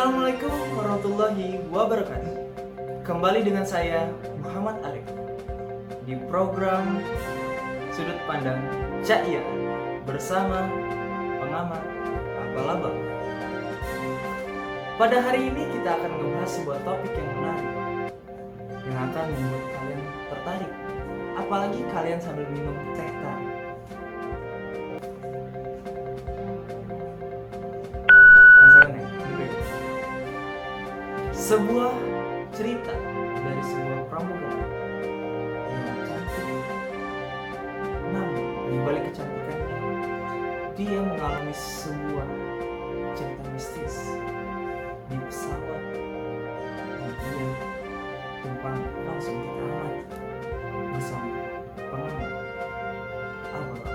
Assalamualaikum warahmatullahi wabarakatuh. Kembali dengan saya Muhammad Arif di program Sudut Pandang Cak Ia bersama pengamat abal-abal. Pada hari ini kita akan membahas sebuah topik yang menarik yang akan membuat kalian tertarik, apalagi kalian sambil minum teh tarik. Sebuah cerita dari sebuah pramugari yang cantik, namun di balik kecantikannya dia mengalami sebuah cerita mistis di pesawat yang dia tumpang. Langsung kita amati bersama pengamat abal-abal.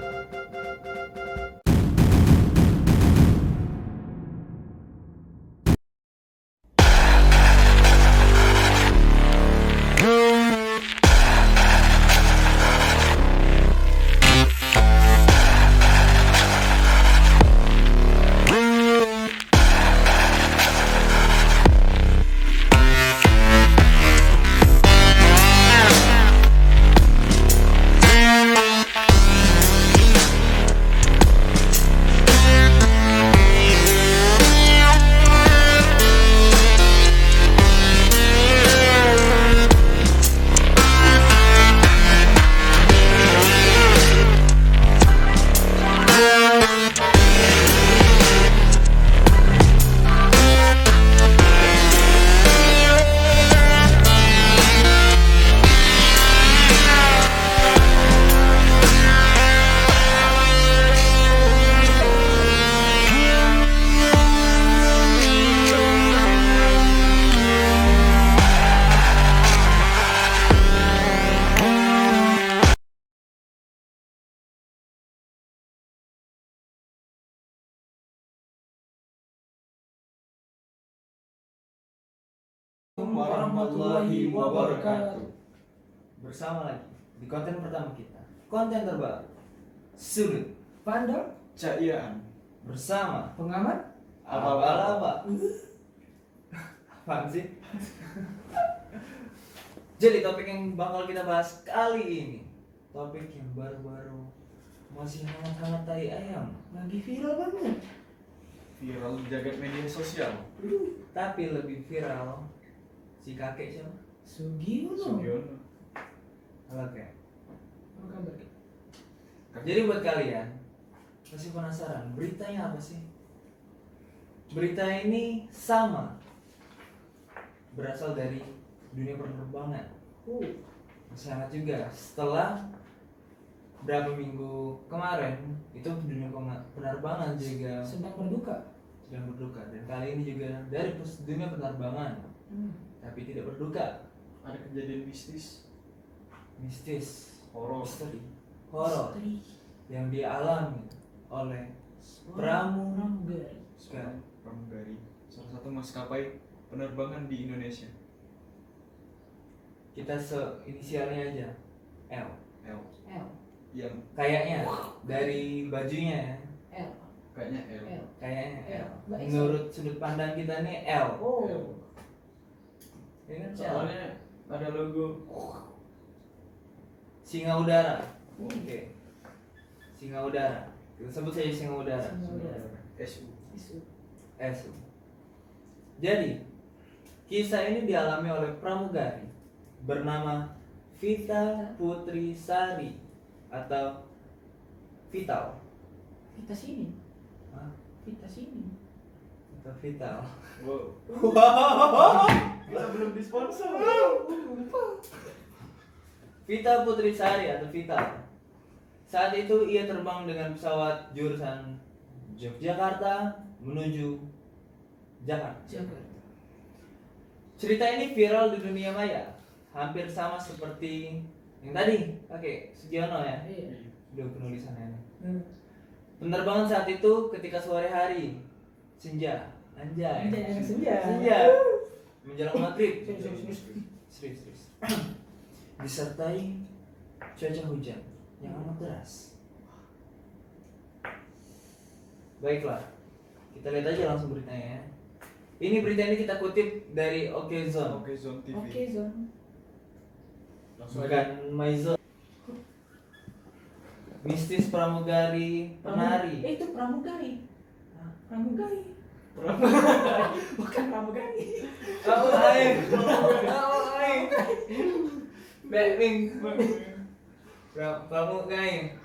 Warahmatullahi wabarakatuh. Bersama lagi di konten pertama kita, konten terbaru Sudut Pandang Cak Ia bersama pengamat abal-abal. Apaan sih? Jadi topik yang bakal kita bahas kali ini, topik yang baru-baru masih hangat-hangat tai ayam, lagi viral banget. viral di jagat media sosial. Tapi lebih viral si kakek siapa? Sugiono. Sugiono. Oke. Apa kabar? Jadi buat kalian masih penasaran beritanya apa sih? Berita ini sama, berasal dari dunia penerbangan. Masih hangat juga. Setelah berapa minggu kemarin itu dunia penerbangan juga Sedang berduka. sedang berduka, dan kali ini juga dari dunia penerbangan tapi tidak berduka. Ada kejadian mistis, horor. misteri, horor Misteri. yang dialami oleh pramugari. Pramugari, salah satu maskapai penerbangan di Indonesia. Kita inisialnya aja L. L. L. Yang Kayaknya dari bajunya ya, L. kayaknya L. L. kayaknya L. Mbak Esa. Menurut sudut pandang kita nih L. Oh. Ya kan? L. Soalnya ada logo Singa udara. Oke. Singa udara. Kita sebut saja singa udara. Singa udara. SU. SU. Jadi, kisah ini dialami oleh pramugari bernama Vita Putri Sari atau Vital. Kita sini. Hah? Kita sini. Atau Vital. Wow. Kita belum disponsor. Vita Putri Sari atau Vital. Saat itu ia terbang dengan pesawat jurusan Yogyakarta menuju Jakarta. Jakarta. Cerita ini viral di dunia maya, hampir sama seperti yang tadi, Kakek Sugiono ya. Iya. Duh, penulisannya. Penerbangan saat itu ketika sore hari, senja, anjay. Senja. Menjelang maghrib. Serius. Disertai cuaca hujan yang amat deras. Baiklah, kita lihat aja langsung beritanya ya. Ini berita ini kita kutip dari Okezone, Oke Zone TV. Oke, Zon. Langsung aja. bukan MyZone. Mistis pramugari penari. Itu pramugari. Pramugari. Bukan pramugari. Kau aing, kau aing. Backing. Pramugari.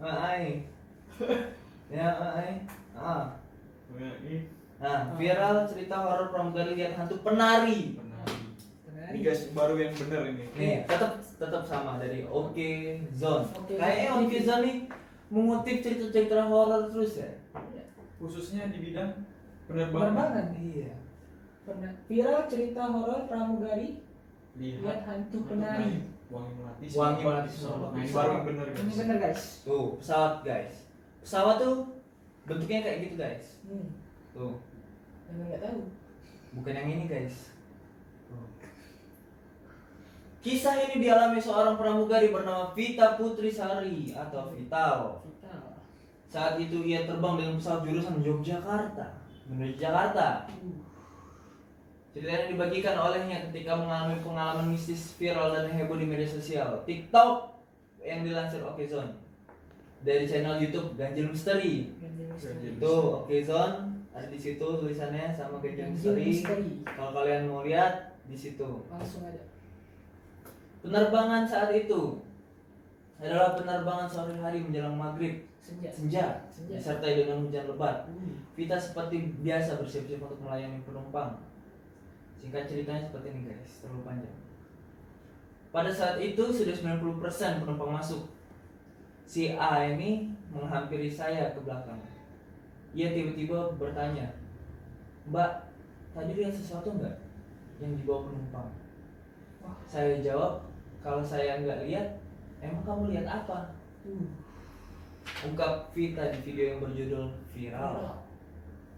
Aing. Ya aing. Nah, viral cerita horor pramugari lihat hantu penari. Ini guys baru yang bener ini. Nih, tetap sama dari Okezone. Okezone. Kayaknya Okezone nih mengutip cerita-cerita horor terus ya. Khususnya di bidang penerbangan. Penerbangan. Iya. Pernah viral cerita horor pramugari lihat Lihat hantu penari. Wangi melati. Wangi melati Nah, ini pesawat. baru yang bener Ini guys. bener guys. Tuh, pesawat guys. Pesawat tuh bentuknya kayak gitu guys. Tuh, Emang nggak tahu. bukan yang ini guys. Tuh. Kisah ini dialami seorang pramugari bernama Vita Putrisari atau Vital. Kita. Saat itu ia terbang dengan pesawat jurusan Yogyakarta menuju Jakarta. Cerita ini dibagikan olehnya ketika mengalami pengalaman mistis viral dan heboh di media sosial TikTok yang dilansir Okezone dari channel YouTube Ganjil Misteri. Itu Okezone ada di situ tulisannya sama Ganjil Misteri. Kalau kalian mau lihat di situ. Langsung aja. Penerbangan saat itu adalah penerbangan sore hari menjelang maghrib senja disertai dengan hujan lebat. Vita seperti biasa bersiap-siap untuk melayani penumpang. Singkat ceritanya seperti ini guys, terlalu panjang. Pada saat itu sudah 90% penumpang masuk. Si A ini menghampiri saya ke belakang. Ia tiba-tiba bertanya, "Mbak, tadi lihat sesuatu nggak yang dibawa penumpang?" Saya jawab, "Kalau saya nggak lihat, emang kamu lihat apa?" Ungkap Vita di video yang berjudul Viral.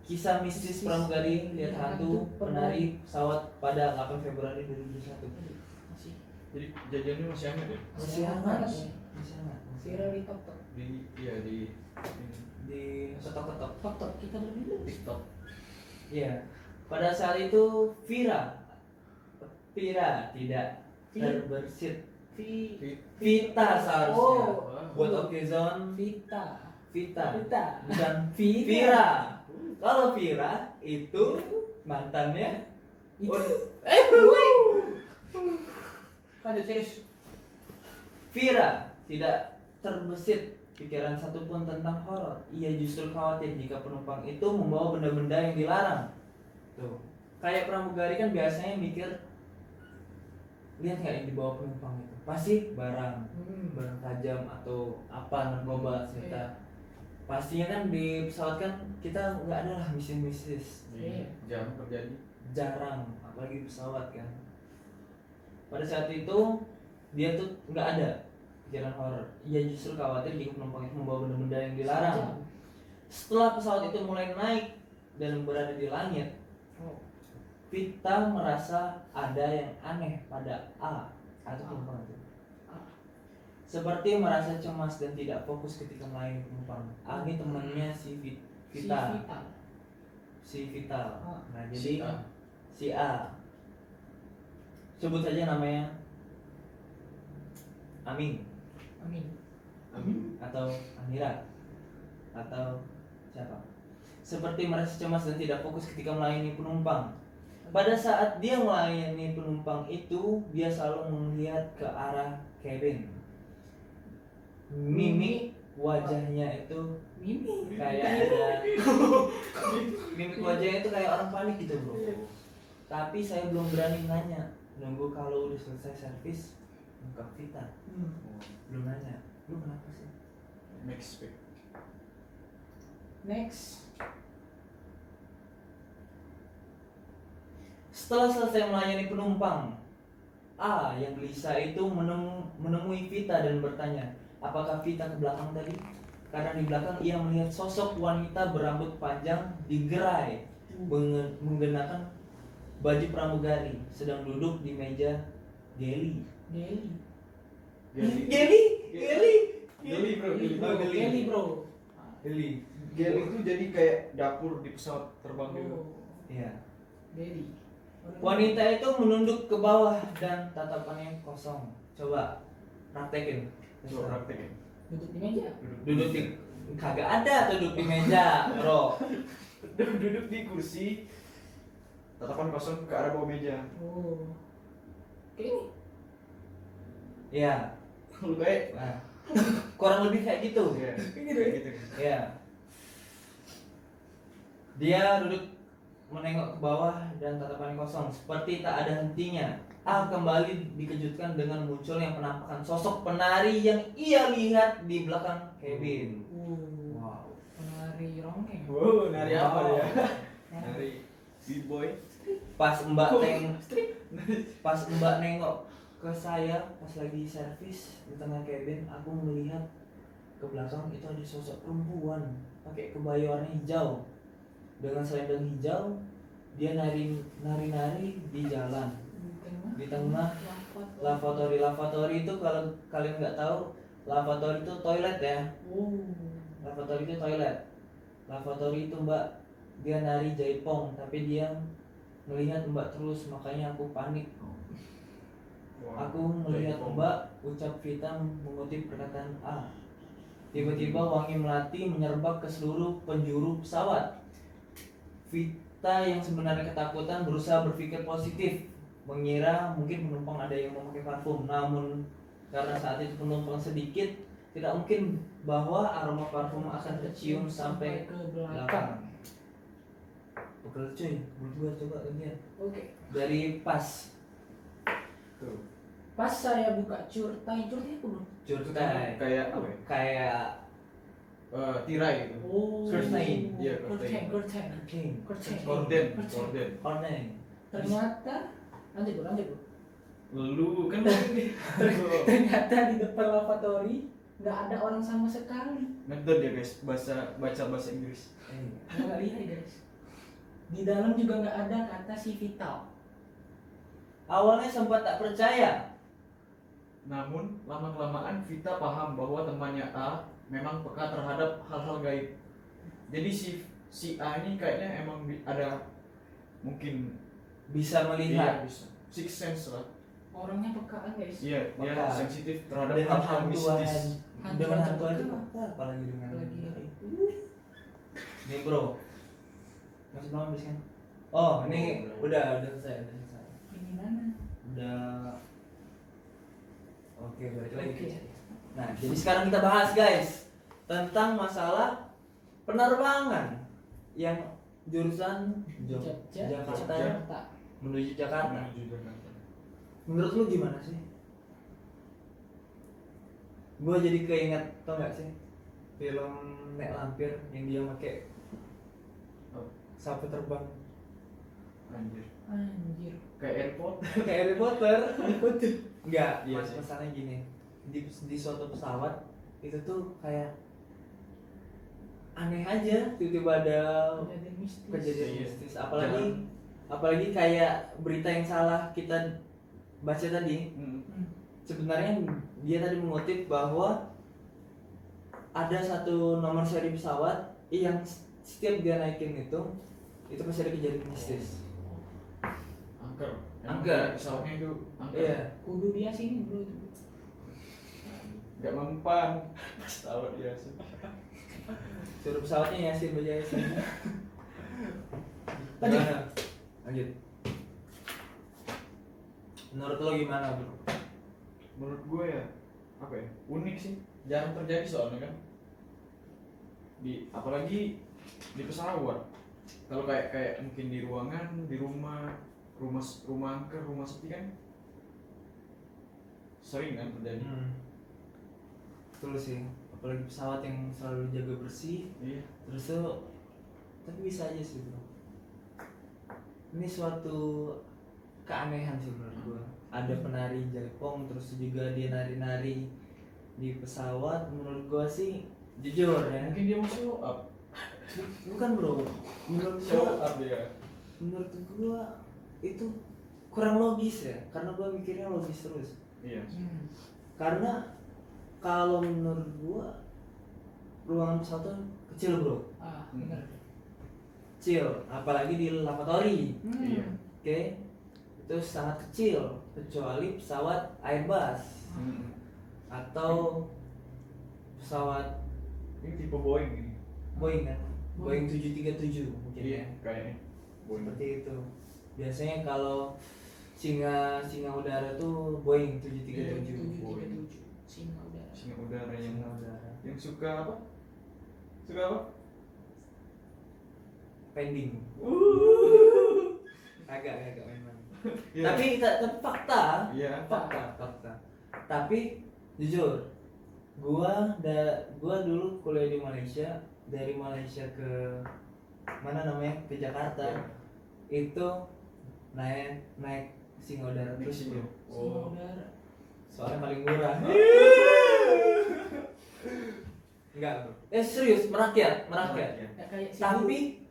Kisah mistis pramugari lihat hantu penari pesawat pada 8 Februari 2021. Masih Jadi jajannya masih hangat ya? Masih hangat. Masih hangat. viral di TikTok. Di Di ketok-ketok. TikTok kita berbeda. TikTok. Iya. Pada saat itu Vira tidak terbersit. Vita seharusnya. Oh. Buat Okezone Vita. bukan Vira. Kalau Vira itu mantannya. Itu. Lanjut serius. Vira tidak terbesit pikiran satupun tentang horor. Ia justru khawatir jika penumpang itu membawa benda-benda yang dilarang. Tuh, kayak pramugari kan biasanya mikir, lihat nggak yang dibawa penumpang itu? Pasti barang tajam atau apa narkoba serta. Pastinya kan di pesawat kan kita nggak ada lah mistis-mistis. Jarang terjadi. Jarang, apalagi pesawat kan. Pada saat itu dia tuh nggak ada pikiran horor. Ia justru khawatir jika penumpang itu membawa benda-benda yang dilarang. Setelah pesawat itu mulai naik dan berada di langit, Vita merasa ada yang aneh pada A atau penumpang itu. Seperti merasa cemas dan tidak fokus ketika melayani penumpang. A ini temannya si Vita. Si Vital. Nah, jadi si A. Sebut saja namanya Amin atau Amira atau siapa. Seperti merasa cemas dan tidak fokus ketika melayani penumpang. Pada saat dia melayani penumpang itu, dia selalu melihat ke arah cabin. Mimik wajahnya itu kayak ada mimik wajahnya itu kayak orang panik gitu bro. Tapi saya belum berani nanya. Nunggu kalau udah selesai servis, buka Vita. Belum nanya. Lu kenapa sih? Next. Setelah selesai melayani penumpang, A yang gelisah itu menemui Vita dan bertanya, apakah Vita ke belakang tadi? Karena di belakang ia melihat sosok wanita berambut panjang digerai menggunakan baju pramugari sedang duduk di meja geli. Geli bro. Geli itu jadi kayak dapur di pesawat terbang gitu. Iya. Dedi. Wanita itu menunduk ke bawah dan tatapannya kosong. Coba praktekin. Coba praktekin. Duduk di meja. Duduk di kagak ada duduk di meja, bro. Duduk di kursi, tatapan kosong ke arah bawah meja. Oh. Kayak ini. Iya. Lu kayak Nah, kurang lebih kayak gitu. Iya, Kayak gitu. kayak gitu. Iya. Dia duduk menengok ke bawah dan tatapannya kosong seperti tak ada hentinya. Kembali dikejutkan dengan munculnya penampakan sosok penari yang ia lihat di belakang Kevin. Wow. Penari rongeng. Wow, nari apa Wow. ya? Nari B-boy. Pas Mbak nengok ke saya pas lagi servis di tengah cabin, aku melihat ke belakang itu ada sosok perempuan pakai kebaya warna hijau dengan selendang hijau. Dia nari di jalan di tengah lavatory. Lavatory itu kalau kalian nggak tahu, lavatory itu toilet ya. Lavatory itu toilet. Lavatory itu Mbak, dia nari jaipong tapi dia melihat Mbak terus, makanya aku panik. Wow. Aku melihat Mbak, ucap Vita mengutip perkataan A. Tiba-tiba wangi melati menyerbak ke seluruh penjuru pesawat. Vita yang sebenarnya ketakutan berusaha berpikir positif, mengira mungkin penumpang ada yang memakai parfum. Namun karena saat itu penumpang sedikit, tidak mungkin bahwa aroma parfum akan tercium sampai ke belakang. belakang. Pegel cuy, menurut gua coba lihat Oke. dari pas Tuh. Pas saya buka curtai apa bro? curtai Kayak apa ya? kayak Tirai gitu. Curtain. Iya, curtain. Curtain. king Gorden. orneng. Ternyata lanjut bro. Lu kan Ternyata di depan lavatory nggak ada orang sama sekali. ngedot ya guys, baca bahasa Inggris. Nggak lihat guys. Di dalam juga nggak ada kata si Vital. Awalnya sempat tak percaya. Namun lama-kelamaan Vita paham bahwa temannya A memang peka terhadap hal-hal gaib. Jadi si A ini kayaknya emang ada mungkin Bisa melihat bisa six sense lah. Orangnya pekaan guys. Iya, dia Peka. sensitif terhadap dengan hal-hal hantuan. mistis. Dengan Hantu hantuan itu itu apa? Apalagi dengan Lagi. nih bro, masih belum habis kan? Oh ini Oh, udah selesai. Ini mana? Udah. Oke, balik lagi. Oke. Nah, jadi sekarang kita bahas guys tentang masalah penerbangan yang jurusan Jakarta Jakarta. menuju Jakarta. Menuju Jakarta. Menurut lu gimana sih? Gua jadi keinget, tau gak sih film Nek Lampir yang dia pakai Oh, sapu terbang anjir. Kayak Airport. kayak Harry Potter. Enggak, Iya sih. masalahnya gini. Di suatu pesawat itu tuh kayak aneh aja, tiba-tiba ada kejadian mistis. kejadian Iya. mistis. Apalagi kayak berita yang salah kita baca tadi. Sebenarnya dia tadi mengutip bahwa ada satu nomor seri pesawat yang setiap dia naikin itu pasti ada kejadian mistis. Angker. Angker. Pesawatnya itu angker. Iya. Kudu dia sini bro. Gak mempan. Pesawat biasa. Suruh pesawatnya Yasin baca Yasin. Lanjut. Gimana? Lanjut. Menurut lo gimana bro? Menurut gue ya apa ya, unik sih, jarang terjadi soalnya kan, apalagi di pesawat. Kalau kayak mungkin di ruangan, di rumah angker, rumah sepi kan sering kan terjadi. Betul sih, apalagi pesawat yang selalu jaga bersih. Iya. Terus tuh, tapi bisa aja sih bro. Ini suatu keanehan sih menurut gua. Ada penari jaipong, terus juga dia nari-nari di pesawat. Menurut gua sih, jujur ya. Mungkin dia mau show up. Bukan bro. Menurut Show gua, up dia. menurut gua itu kurang logis ya. Karena gua mikirnya logis terus. Iya. Karena kalau menurut gua ruangan pesawat tuh kecil bro. Benar. kecil, apalagi di lavatory. Iya. Oke, itu sangat kecil kecuali pesawat Airbus atau pesawat Ini tipe Boeing ini. Boeing kan, Boeing 737 mungkin Iya, ya. kayaknya. Boeing. Seperti itu. Biasanya kalau singa udara tuh Boeing 737. 737 singa udara. Singa udara Singa udara. yang suka apa? Suka apa? Pending. Agak memang. Iya. Tapi fakta, Iya. fakta. Tapi jujur, gua dulu kuliah di Malaysia, dari Malaysia ke mana namanya, ke Jakarta. Iya. Itu naik singa udara terus bro. Singa udara. Soalnya paling murah. Enggak bro. Serius, merakyat. Ya kayak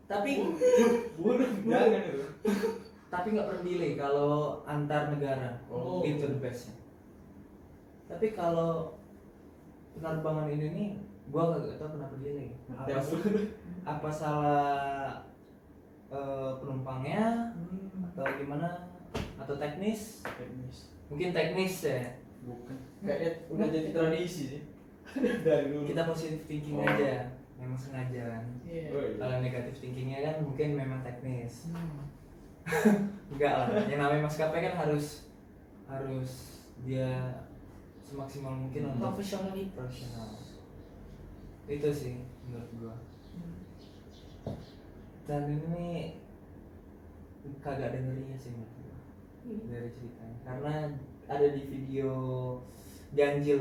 Tapi Burung, jangan itu. tapi nggak per delay kalau antar negara. Oh. Itu the bestnya. Tapi kalau penerbangan ini nih, gua nggak tahu kenapa delay. Apa salah penumpangnya atau gimana, atau teknis? Mungkin teknis ya. Bukan. Kayaknya udah jadi tradisi sih. Dari dulu. Kita positive thinking aja, memang sengaja kan. Iya. Oh, iya. Kalau negatif thinkingnya kan mungkin memang teknis. Hmm. Enggak lah, yang namanya maskapai kan harus dia semaksimal mungkin untuk profesional. Itu sih menurut gua. Dan ini kagak dengerinnya sih menurut gua dari ceritanya, karena ada di video ganjil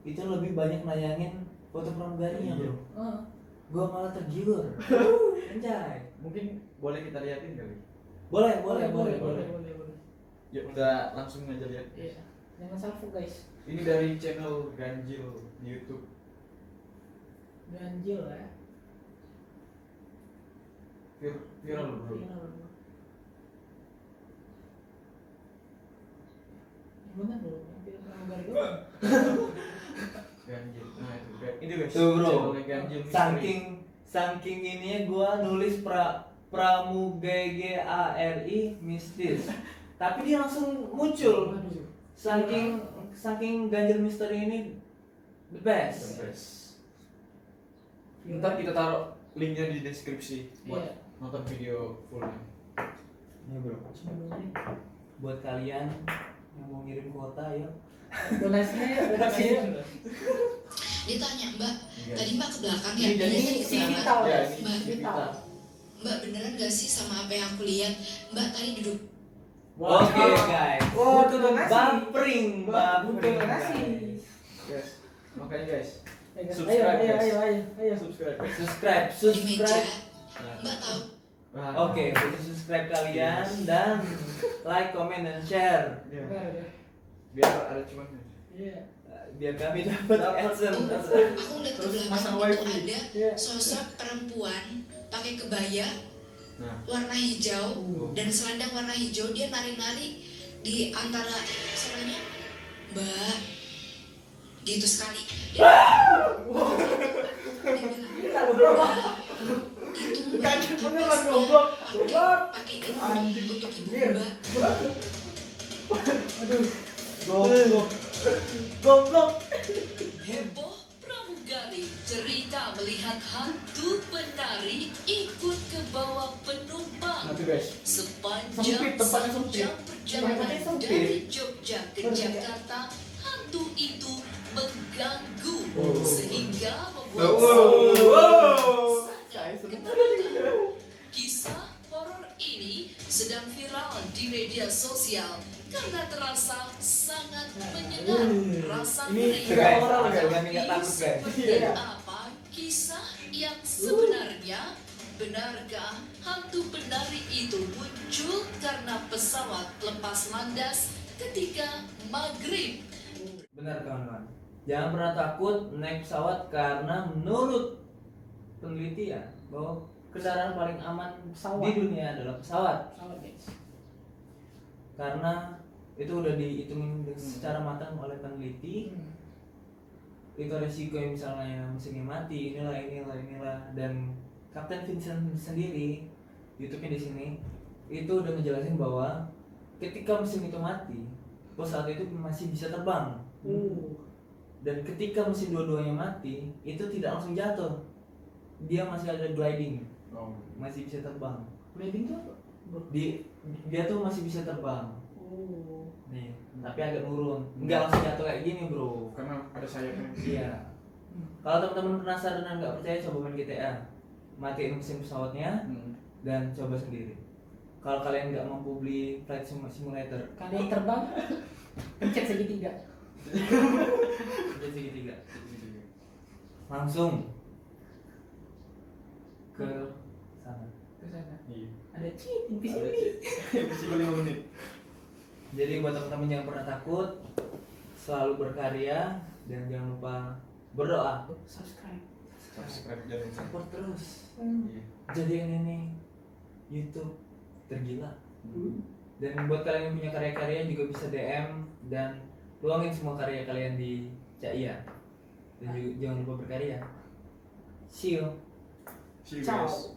itu lebih banyak nayangin foto pramugarinya bro. Gua malah tergiur. Anjay. Mungkin boleh kita liatin kali. Boleh. Yuk kita langsung aja lihat. Iya. Jangan salvo guys. Ini dari channel Ganjil di YouTube. Ganjil ya. Viral bro. Gimana bro? Hampir pramugari doang. Ganjil. Nah itu ini guys. Tuh, bro. Channelnya Ganjil Misteri. Saking ininya gua nulis Pramugari mistis. Tapi dia langsung muncul. Waduh. Saking ganjil misteri ini the best. The best. Ntar kita taruh linknya di deskripsi buat Iya. nonton video fullnya. Ini bro. Buat kalian yang mau ngirim kuota ya. Donasinya. Dia tanya, Mbak, Iya. tadi Mbak ke belakang ya? Ini jadi Biasanya ke si belakang. Vital Ya, ya. ini Mbak, si Vital. Mbak beneran gak sih sama apa yang aku lihat? Mbak tadi duduk. Oke guys. Oh, itu donasi. Bampering, Donasi. Guys, makanya guys, Ayo, subscribe, guys. ayo. subscribe. Subscribe. Di meja. Mbak tahu. Nah, Oke, butuh subscribe kalian dan like, comment, dan share iya. Udah. Biar ada cuannya. Iya. biar kami dapat AdSense. Aku ngeliat ke Terus belakang masang itu wifi. ada Iya. sosok perempuan pakai kebaya Nah, warna hijau dan selendang warna hijau. Dia nari-nari di antara suaranya, Mbak, gitu sekali. Dia bilang, "Mbak, itu Mbak, Mbak, pakai ini untuk ibu Mbak." Goblok. Heboh pramugari, cerita melihat hantu penari ikut ke bawah penumpang. nanti guys. Sepanjang Sempit, tempatnya satu sempit. jam perjalanan Tempatnya sempit. dari Jogja ke Jakarta, hantu itu mengganggu sehingga membuat saya sangat ketakutan. Kisah horor ini sedang viral di media sosial karena terasa sangat menyengat. Rasa Ini ngeri guys, orang agak kami nggak takut, guys. seperti Iya. apa kisah yang sebenarnya? Benarkah hantu penari itu muncul karena pesawat lepas landas ketika maghrib? Benar kawan-kawan. Jangan pernah takut naik pesawat karena menurut penelitian bahwa kendaraan paling aman Pesawat. di dunia adalah pesawat. Salah guys. Karena itu udah dihitungin secara matang oleh peneliti. itu resiko yang misalnya mesinnya mati, inilah, dan Kapten Vincent sendiri YouTube-nya di sini itu udah ngejelasin bahwa ketika mesin itu mati, pesawat itu masih bisa terbang. Dan ketika mesin dua-duanya mati, itu tidak langsung jatuh, dia masih ada gliding, masih bisa terbang. Gliding tuh apa? Dia tuh masih bisa terbang. Nih, tapi agak nurun, Hmm. nggak langsung jatuh kayak gini bro. Karena ada sayapnya. Iya. Kalau teman-teman penasaran dan nggak percaya, coba main GTA, matiin mesin pesawatnya dan coba sendiri. Kalau kalian nggak mampu beli flight simulator, Kalian terbang, pencet segitiga. jadi segitiga, langsung ke sana. Ke sana. Iya. Ada cheat, invisi. Bersih 5 menit. Jadi buat teman-teman jangan pernah takut, selalu berkarya dan jangan lupa berdoa. Subscribe. Subscribe dan Support terus. Iya. Jadikan ini YouTube tergila. Dan buat kalian yang punya karya-karya juga bisa DM dan tuangin semua karya kalian di Caiya. Dan juga jangan lupa berkarya. See you. See you Ciao. guys.